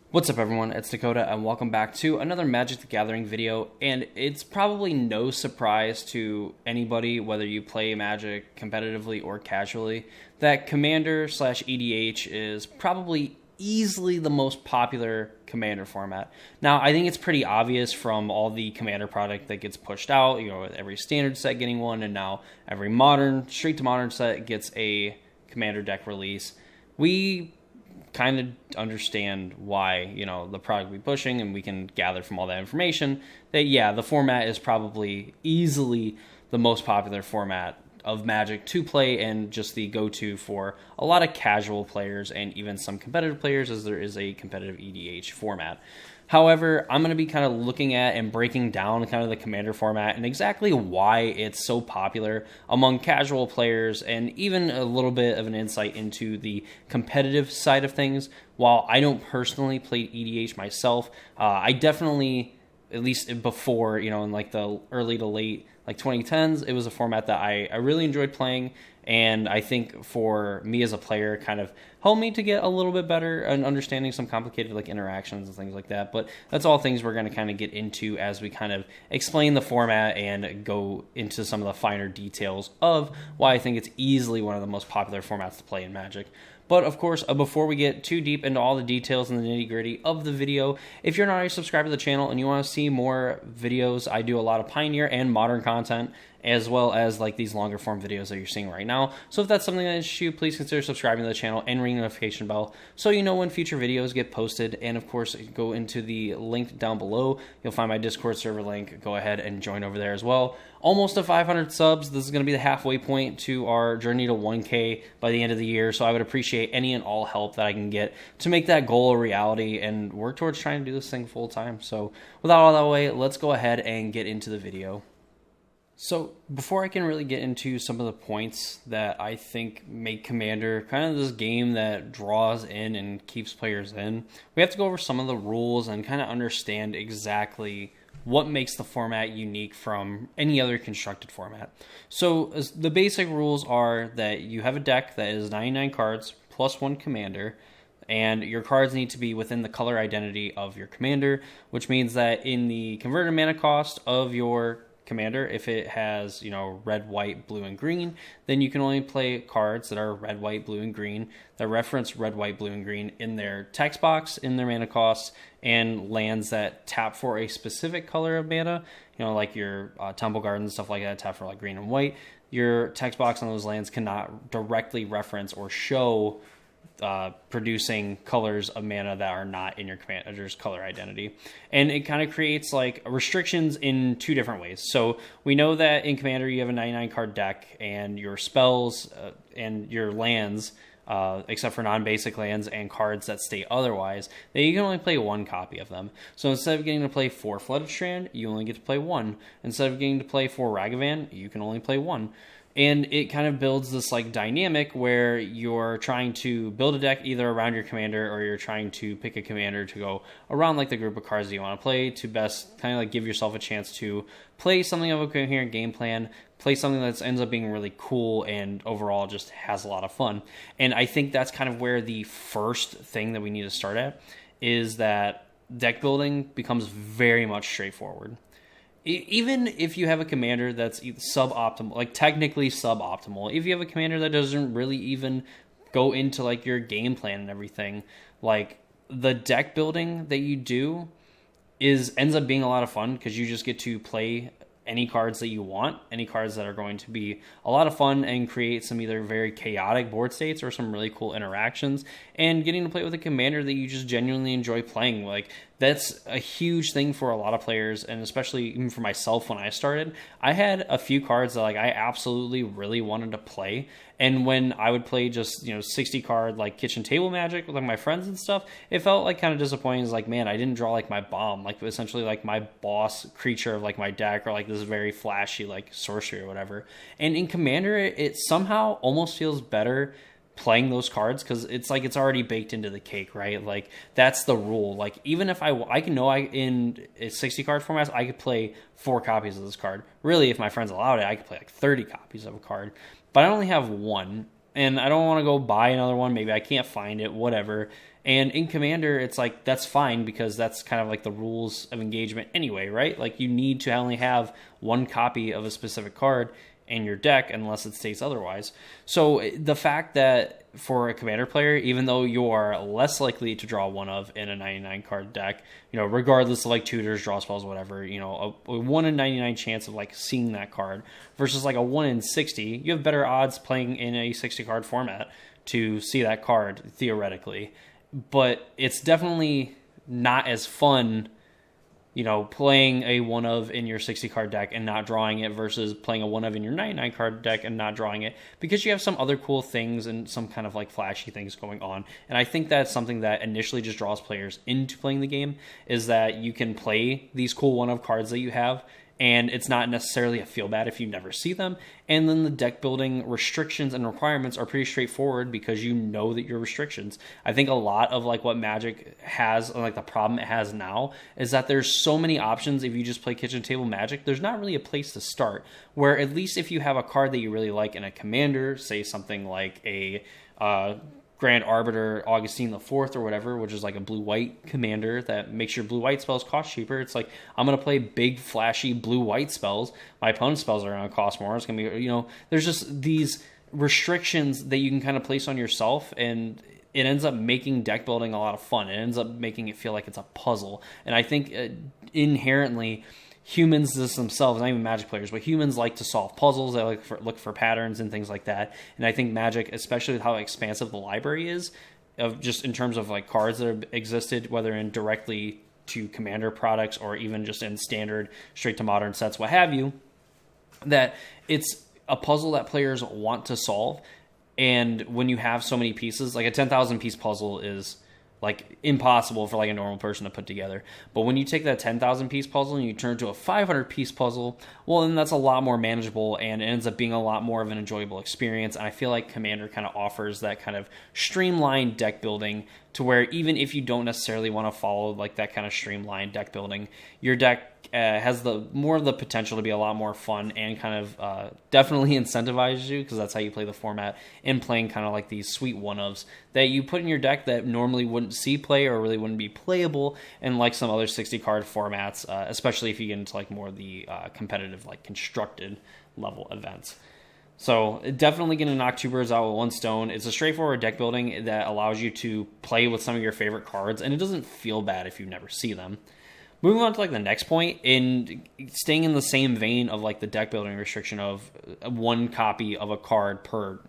What's up everyone, it's Dakota and welcome back to another Magic the Gathering video, and it's probably no surprise to anybody whether you play Magic competitively or casually that Commander / EDH is probably easily the most popular Commander format. Now, I think it's pretty obvious from all the Commander product that gets pushed out, with every standard set getting one, and now every modern, straight to modern set gets a Commander deck release. We kind of understand why, the product we pushing, and we can gather from all that information that, the format is probably easily the most popular format of Magic to play and just the go-to for a lot of casual players and even some competitive players, as there is a competitive EDH format. However, I'm going to be kind of looking at and breaking down kind of the Commander format and exactly why it's so popular among casual players, and even a little bit of an insight into the competitive side of things. While I don't personally play EDH myself, I definitely, at least before, in like the early to late 2010s, it was a format that I really enjoyed playing, and I think for me as a player kind of helped me to get a little bit better and understanding some complicated interactions and things like that. But that's all things we're going to kind of get into as we kind of explain the format and go into some of the finer details of why I think it's easily one of the most popular formats to play in Magic. But of course, before we get too deep into all the details and the nitty-gritty of the video, if you're not already subscribed to the channel and you want to see more videos, I do a lot of Pioneer and Modern content, as well as these longer form videos that you're seeing right now. So if that's something that interests you, please consider subscribing to the channel and ring the notification bell so you know when future videos get posted. And of course, go into the link down below. You'll find my Discord server link. Go ahead and join over there as well. Almost to 500 subs. This is going to be the halfway point to our journey to 1K by the end of the year. So I would appreciate any and all help that I can get to make that goal a reality and work towards trying to do this thing full time. So without all that way, let's go ahead and get into the video. So before I can really get into some of the points that I think make Commander kind of this game that draws in and keeps players in, we have to go over some of the rules and kind of understand exactly what makes the format unique from any other constructed format. So the basic rules are that you have a deck that is 99 cards plus one Commander, and your cards need to be within the color identity of your Commander, which means that in the converted mana cost of your Commander, if it has red, white, blue, and green, then you can only play cards that are red, white, blue, and green that reference red, white, blue, and green in their text box, in their mana costs, and lands that tap for a specific color of mana, like your Temple Gardens, stuff like that, tap for green and white. Your text box on those lands cannot directly reference or show producing colors of mana that are not in your commander's color identity. And it kind of creates restrictions in two different ways. So we know that in Commander you have a 99 card deck, and your spells and your lands, except for non-basic lands and cards that state otherwise, that you can only play one copy of them. So instead of getting to play 4 Flooded Strand, you only get to play 1. Instead of getting to play 4 Ragavan, you can only play 1. And it kind of builds this dynamic where you're trying to build a deck either around your Commander, or you're trying to pick a Commander to go around the group of cards that you want to play to best kind of give yourself a chance to play something of a coherent game plan, play something that ends up being really cool and overall just has a lot of fun. And I think that's kind of where the first thing that we need to start at is that deck building becomes very much straightforward. Even if you have a Commander that's suboptimal, technically suboptimal, if you have a Commander that doesn't really even go into your game plan and everything, the deck building that you do ends up being a lot of fun, because you just get to play any cards that you want, any cards that are going to be a lot of fun and create some either very chaotic board states or some really cool interactions, and getting to play with a Commander that you just genuinely enjoy playing. That's a huge thing for a lot of players, and especially even for myself when I started. I had a few cards that I absolutely really wanted to play, and when I would play just 60 card kitchen table Magic with my friends and stuff, it felt kind of disappointing. It's man, I didn't draw my bomb, essentially my boss creature of my deck, or this very flashy sorcery or whatever. And in Commander, it somehow almost feels better playing those cards, because it's it's already baked into the cake, right? That's the rule. Even if I can know in a 60 card format, I could play 4 copies of this card. Really, if my friends allowed it, I could play 30 copies of a card, but I only have 1, and I don't want to go buy another one. Maybe I can't find it, whatever. And in Commander, it's like, that's fine because that's kind of like the rules of engagement anyway, right? Like, you need to only have one copy of a specific card in your deck unless it states otherwise. So the fact that for a Commander player, even though you are less likely to draw one of in a 99 card deck, regardless of like tutors, draw spells, whatever, a 1 in 99 chance of like seeing that card versus like a 1 in 60, you have better odds playing in a 60 card format to see that card theoretically. But it's definitely not as fun, playing a one of in your 60 card deck and not drawing it versus playing a one of in your 99 card deck and not drawing it, because you have some other cool things and some kind of like flashy things going on. And I think that's something that initially just draws players into playing the game, is that you can play these cool one of cards that you have, and it's not necessarily a feel bad if you never see them. And then the deck building restrictions and requirements are pretty straightforward because you know that your restrictions. I think a lot of like what Magic has, like the problem it has now, is that there's so many options. If you just play kitchen table Magic, there's not really a place to start. Where at least if you have a card that you really like in a Commander, say something like a Grand Arbiter Augustine the Fourth or whatever, which is like a blue-white commander that makes your blue-white spells cost cheaper. It's like, I'm going to play big, flashy blue-white spells. My opponent's spells are going to cost more. It's going to be, there's just these restrictions that you can kind of place on yourself, and it ends up making deck building a lot of fun. It ends up making it feel like it's a puzzle. And I think inherently, humans themselves, not even Magic players, but humans like to solve puzzles. They look for patterns and things like that. And I think Magic, especially with how expansive the library is, of just in terms of like cards that have existed, whether in directly to Commander products or even just in standard straight to modern sets, what have you, that it's a puzzle that players want to solve. And when you have so many pieces, like a 10,000 piece puzzle is like impossible for like a normal person to put together. But when you take that 10,000 piece puzzle and you turn it to a 500 piece puzzle, well, then that's a lot more manageable and it ends up being a lot more of an enjoyable experience. And I feel like Commander kind of offers that kind of streamlined deck building, to where even if you don't necessarily want to follow like that kind of streamlined deck building, your deck has the more of the potential to be a lot more fun and kind of definitely incentivizes you, because that's how you play the format, in playing kind of like these sweet one-ofs that you put in your deck that normally wouldn't see play or really wouldn't be playable in like some other 60 card formats, especially if you get into like more of the competitive, like constructed level events. So definitely going to knock two birds out with one stone. It's a straightforward deck building that allows you to play with some of your favorite cards, and it doesn't feel bad if you never see them. Moving on to like the next point, and staying in the same vein of like the deck building restriction of one copy of a card per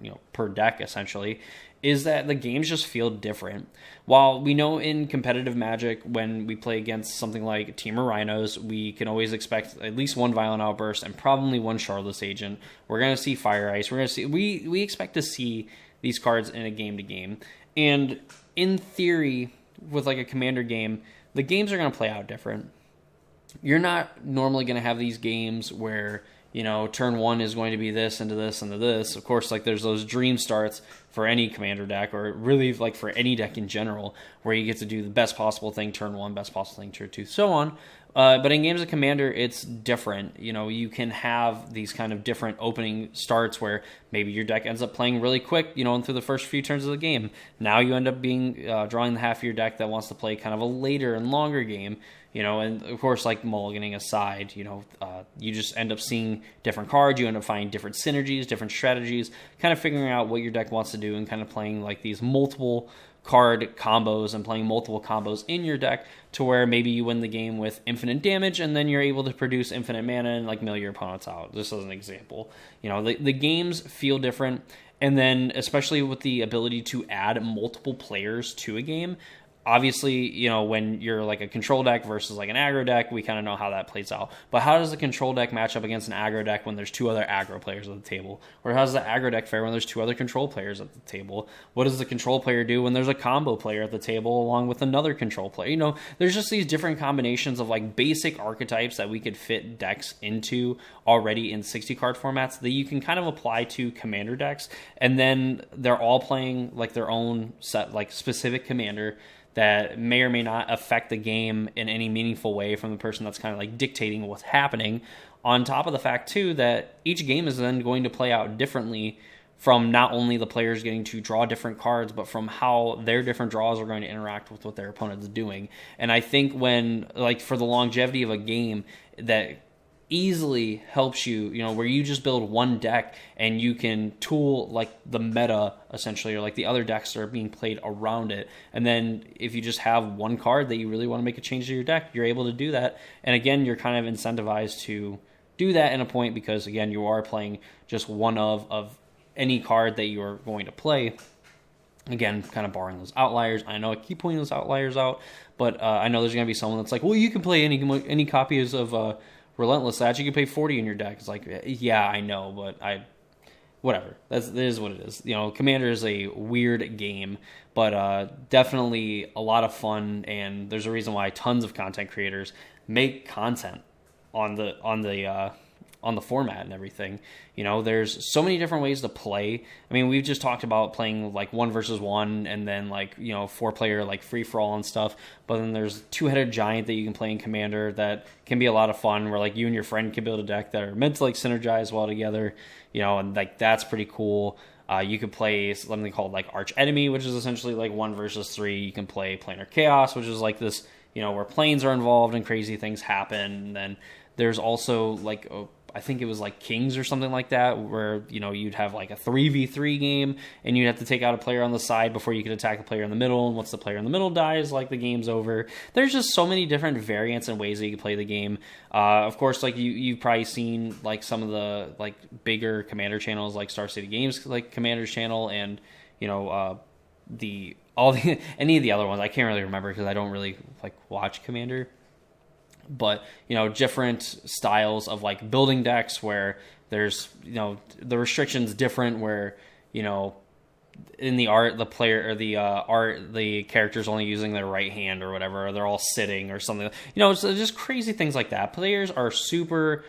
deck essentially, is that the games just feel different. While we know in competitive Magic, when we play against something like Team of Rhinos, we can always expect at least one Violent Outburst and probably one Shardless Agent. We're going to see Fire Ice. We expect to see these cards in a game-to-game. And in theory, with like a Commander game, the games are going to play out different. You're not normally going to have these games where, turn one is going to be this into this into this. Of course, like there's those dream starts for any Commander deck, or really like for any deck in general, where you get to do the best possible thing turn one, best possible thing turn two, so on. But in games of Commander, it's different. You can have these kind of different opening starts where maybe your deck ends up playing really quick, and through the first few turns of the game. Now you end up drawing the half of your deck that wants to play kind of a later and longer game. And of course, like mulliganing aside, you just end up seeing different cards. You end up finding different synergies, different strategies, kind of figuring out what your deck wants to do and kind of playing like these multiple card combos and playing multiple combos in your deck, to where maybe you win the game with infinite damage and then you're able to produce infinite mana and like mill your opponents out. Just as an example, the games feel different. And then especially with the ability to add multiple players to a game, obviously, when you're like a control deck versus like an aggro deck, we kind of know how that plays out. But how does the control deck match up against an aggro deck when there's two other aggro players at the table? Or how does the aggro deck fare when there's two other control players at the table? What does the control player do when there's a combo player at the table along with another control player? There's just these different combinations of like basic archetypes that we could fit decks into already in 60 card formats that you can kind of apply to Commander decks. And then they're all playing like their own set, like specific Commander that may or may not affect the game in any meaningful way from the person that's kind of like dictating what's happening. On top of the fact, too, that each game is then going to play out differently from not only the players getting to draw different cards, but from how their different draws are going to interact with what their opponent is doing. And I think when, like, for the longevity of a game, that easily helps you, where you just build one deck and you can tool like the meta essentially, or like the other decks that are being played around it. And then if you just have one card that you really want to make a change to your deck, you're able to do that. And again, you're kind of incentivized to do that in a point, because again, you are playing just one of any card that you're going to play. Again, kind of barring those outliers. I know I keep pointing those outliers out, but I know there's going to be someone that's like, well, you can play any copies of Relentless Thatch. You can pay 40 in your deck. It's like, yeah, I know, but whatever. That is what it is. Commander is a weird game, but definitely a lot of fun, and there's a reason why tons of content creators make content on the format and everything. There's so many different ways to play. I mean, we've just talked about playing like 1 versus 1, and then like 4-player like free for all and stuff. But then there's two-headed giant that you can play in Commander that can be a lot of fun, where like you and your friend can build a deck that are meant to like synergize well together. And like that's pretty cool. You could play something called like Arch Enemy, which is essentially like 1 versus 3. You can play Planar Chaos, which is like this, where planes are involved and crazy things happen. And then there's also like I think it was like Kings or something like that, where you'd have like a 3v3 game, and you'd have to take out a player on the side before you could attack a player in the middle, and once the player in the middle dies, like the game's over. There's just so many different variants and ways that you can play the game. Of course, like you've probably seen like some of the like bigger Commander channels, like Star City Games, like Commander's channel, and any of the other ones. I can't really remember because I don't really like watch Commander. But different styles of like building decks, where there's the restrictions different, where in the art the player, or the character's only using their right hand or whatever, or they're all sitting or something. So just crazy things like that. Players are super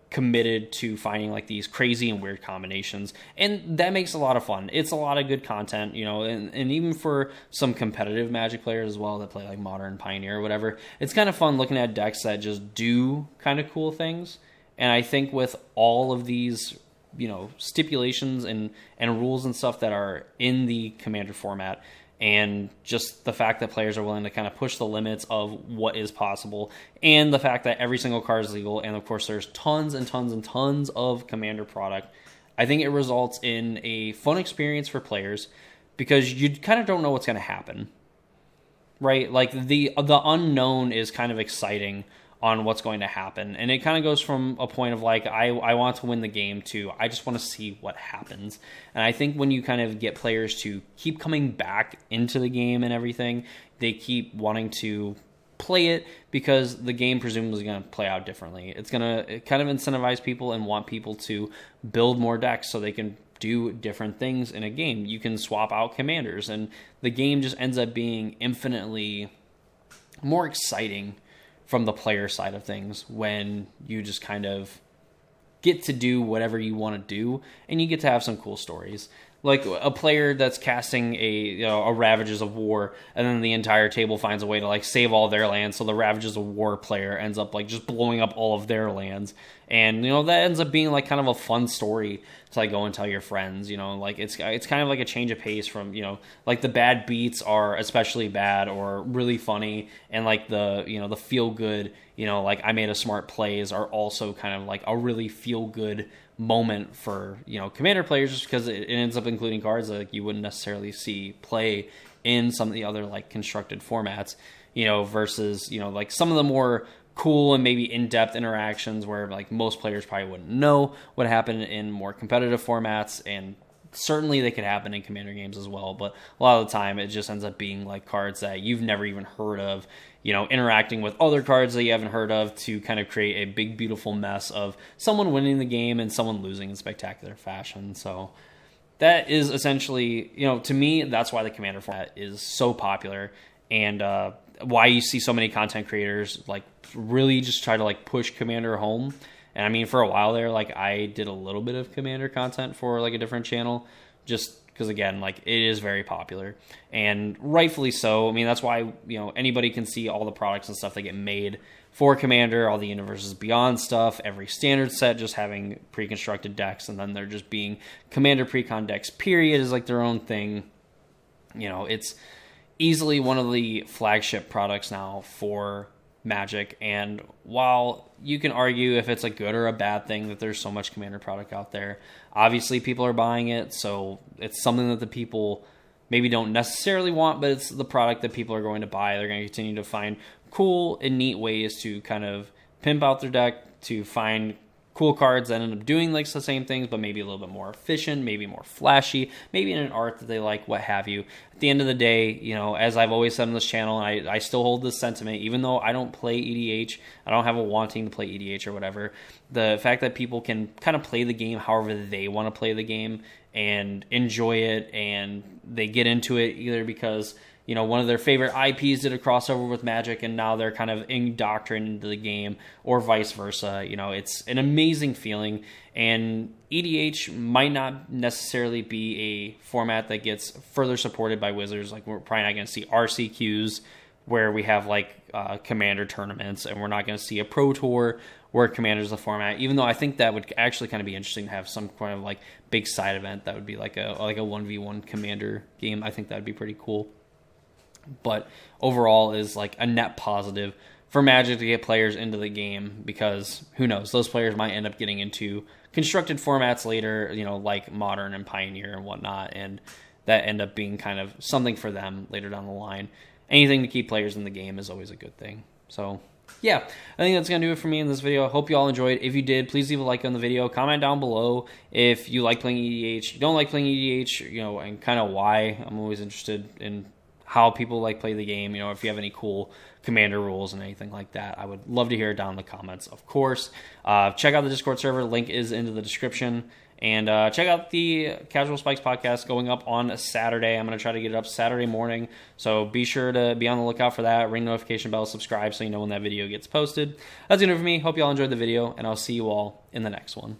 committed to finding like these crazy and weird combinations, and that makes a lot of fun. It's a lot of good content, and even for some competitive Magic players as well that play like Modern, Pioneer, or whatever, it's kind of fun looking at decks that just do kind of cool things. And I think with all of these stipulations and rules and stuff that are in the Commander format, and just the fact that players are willing to kind of push the limits of what is possible, and the fact that every single card is legal, and of course there's tons and tons and tons of Commander product, I think it results in a fun experience for players, because you kind of don't know what's going to happen, right? Like the unknown is kind of exciting on what's going to happen, and it kind of goes from a point of like I want to win the game to I just want to see what happens. And I think when you kind of get players to keep coming back into the game and everything, they keep wanting to play it, because the game presumably is going to play out differently. It's going to kind of incentivize people and want people to build more decks so they can do different things in a game. You can swap out commanders, and the game just ends up being infinitely more exciting from the player side of things, when you just kind of get to do whatever you want to do, and you get to have some cool stories. Like a player that's casting a Ravages of War, and then the entire table finds a way to like save all their lands, so the Ravages of War player ends up like just blowing up all of their lands. And that ends up being like kind of a fun story to like go and tell your friends. Like it's kind of like a change of pace from like the bad beats are especially bad or really funny, and like the the feel good like I made a smart plays are also kind of like a really feel good moment for Commander players, just because it ends up including cards that like you wouldn't necessarily see play in some of the other like constructed formats, versus like some of the more cool and maybe in-depth interactions where like most players probably wouldn't know what happened in more competitive formats, and certainly they could happen in Commander games as well, but a lot of the time it just ends up being like cards that you've never even heard of, interacting with other cards that you haven't heard of, to kind of create a big beautiful mess of someone winning the game and someone losing in spectacular fashion. So that is essentially, to me, that's why the Commander format is so popular, and why you see so many content creators like really just try to like push Commander home. And I mean, for a while there, like I did a little bit of Commander content for like a different channel, just because again, like, it is very popular, and rightfully so. I mean, that's why, anybody can see all the products and stuff that get made for Commander, all the Universes Beyond stuff, every standard set just having pre-constructed decks, and then there just being Commander pre-con decks, period, is like their own thing. It's easily one of the flagship products now for Magic, and while you can argue if it's a good or a bad thing that there's so much Commander product out there, obviously people are buying it, so it's something that the people maybe don't necessarily want, but it's the product that people are going to buy. They're going to continue to find cool and neat ways to kind of pimp out their deck, to find cool cards that end up doing like the same things, but maybe a little bit more efficient, maybe more flashy, maybe in an art that they like, what have you. At the end of the day, as I've always said on this channel, and I still hold this sentiment, even though I don't play EDH, I don't have a wanting to play EDH or whatever, the fact that people can kind of play the game however they want to play the game and enjoy it, and they get into it either because one of their favorite IPs did a crossover with Magic, and now they're kind of indoctrinated into the game, or vice versa. It's an amazing feeling, and EDH might not necessarily be a format that gets further supported by Wizards. Like, we're probably not going to see RCQs where we have Commander tournaments, and we're not going to see a Pro Tour where Commander's the format, even though I think that would actually kind of be interesting to have some kind of big side event that would be like a 1v1 Commander game. I think that would be pretty cool. But overall is a net positive for Magic to get players into the game, because who knows, those players might end up getting into constructed formats later, like Modern and Pioneer and whatnot, and that end up being kind of something for them later down the line. Anything to keep players in the game is always a good thing. So yeah, I think that's going to do it for me in this video. I hope you all enjoyed. If you did, please leave a like on the video. Comment down below if you like playing EDH, you don't like playing EDH, and kind of why. I'm always interested in how people play the game. If you have any cool Commander rules and anything like that, I would love to hear it down in the comments, of course. Check out the Discord server. Link is into the description. And check out the Casual Spikes podcast going up on Saturday. I'm going to try to get it up Saturday morning, so be sure to be on the lookout for that. Ring the notification bell, subscribe so you know when that video gets posted. That's going to do it for me. Hope you all enjoyed the video, and I'll see you all in the next one.